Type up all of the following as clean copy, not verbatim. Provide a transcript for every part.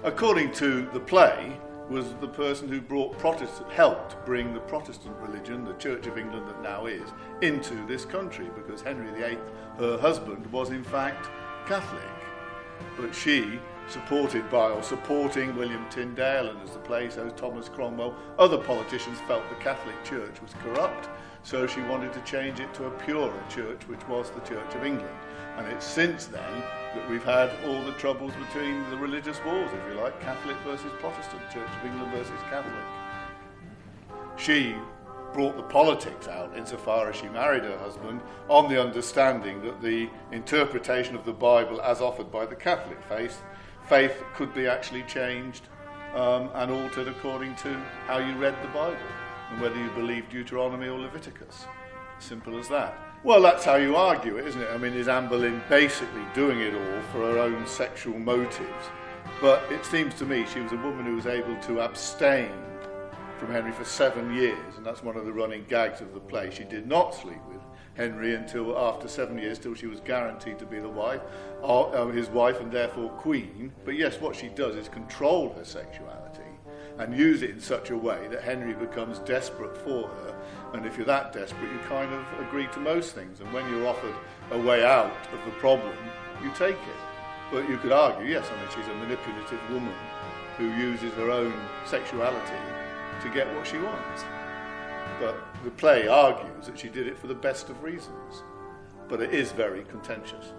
according to the play, was the person who helped bring the Protestant religion, the Church of England that now is, into this country, because Henry VIII, her husband, was in fact Catholic. But she, supporting William Tyndale, and as the play says, Thomas Cromwell, other politicians felt the Catholic Church was corrupt, so she wanted to change it to a purer church, which was the Church of England. And it's since then that we've had all the troubles between the religious wars, if you like, Catholic versus Protestant, Church of England versus Catholic. She brought the politics out insofar as she married her husband on the understanding that the interpretation of the Bible as offered by the Catholic faith could be actually changed and altered according to how you read the Bible and whether you believed Deuteronomy or Leviticus. Simple as that. Well, that's how you argue it, isn't it? I mean, is Anne Boleyn basically doing it all for her own sexual motives? But it seems to me she was a woman who was able to abstain from Henry for 7 years, and that's one of the running gags of the play. She did not sleep with Henry until after 7 years, till she was guaranteed to be his wife and therefore queen. But yes, what she does is control her sexuality and use it in such a way that Henry becomes desperate for her. And if you're that desperate, you kind of agree to most things. And when you're offered a way out of the problem, you take it. But you could argue, yes, I mean, she's a manipulative woman who uses her own sexuality to get what she wants. But the play argues that she did it for the best of reasons. But it is very contentious.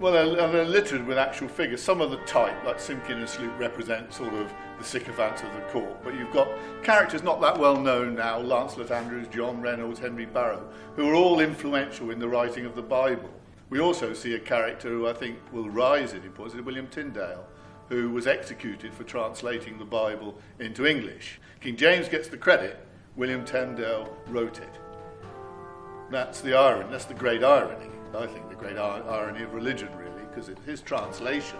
Well, they're littered with actual figures. Some of the type, like Simkin and Sloop, represent sort of the sycophants of the court. But you've got characters not that well known now, Lancelot Andrews, John Reynolds, Henry Barrow, who are all influential in the writing of the Bible. We also see a character who I think will rise in importance, William Tyndale, who was executed for translating the Bible into English. King James gets the credit, William Tyndale wrote it. That's the irony, that's the great irony. I think the great irony of religion, really, because it's his translation.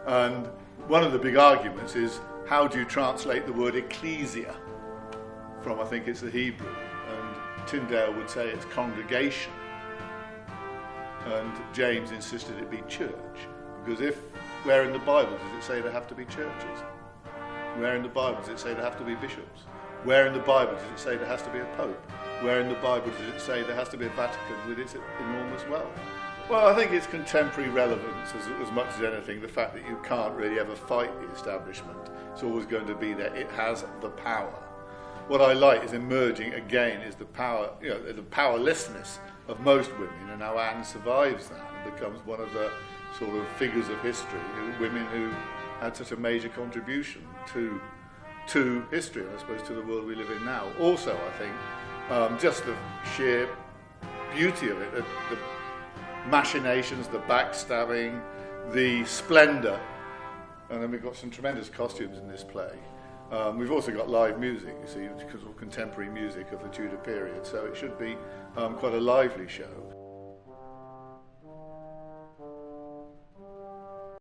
And one of the big arguments is, how do you translate the word ecclesia from, I think it's the Hebrew, and Tyndale would say it's congregation. And James insisted it be church, because where in the Bible does it say there have to be churches? Where in the Bible does it say there have to be bishops? Where in the Bible does it say there has to be a pope? Where in the Bible does it say there has to be a Vatican with its enormous wealth? Well, I think it's contemporary relevance as much as anything, the fact that you can't really ever fight the establishment. It's always going to be there. It has the power. What I like is emerging again is the power, the powerlessness of most women, and how Anne survives that and becomes one of the sort of figures of history, women who had such a major contribution to history, and I suppose to the world we live in now. Also, I think, just the sheer beauty of it, the machinations, the backstabbing, the splendour, and then we've got some tremendous costumes in this play. We've also got live music, you see, because of contemporary music of the Tudor period, so it should be quite a lively show.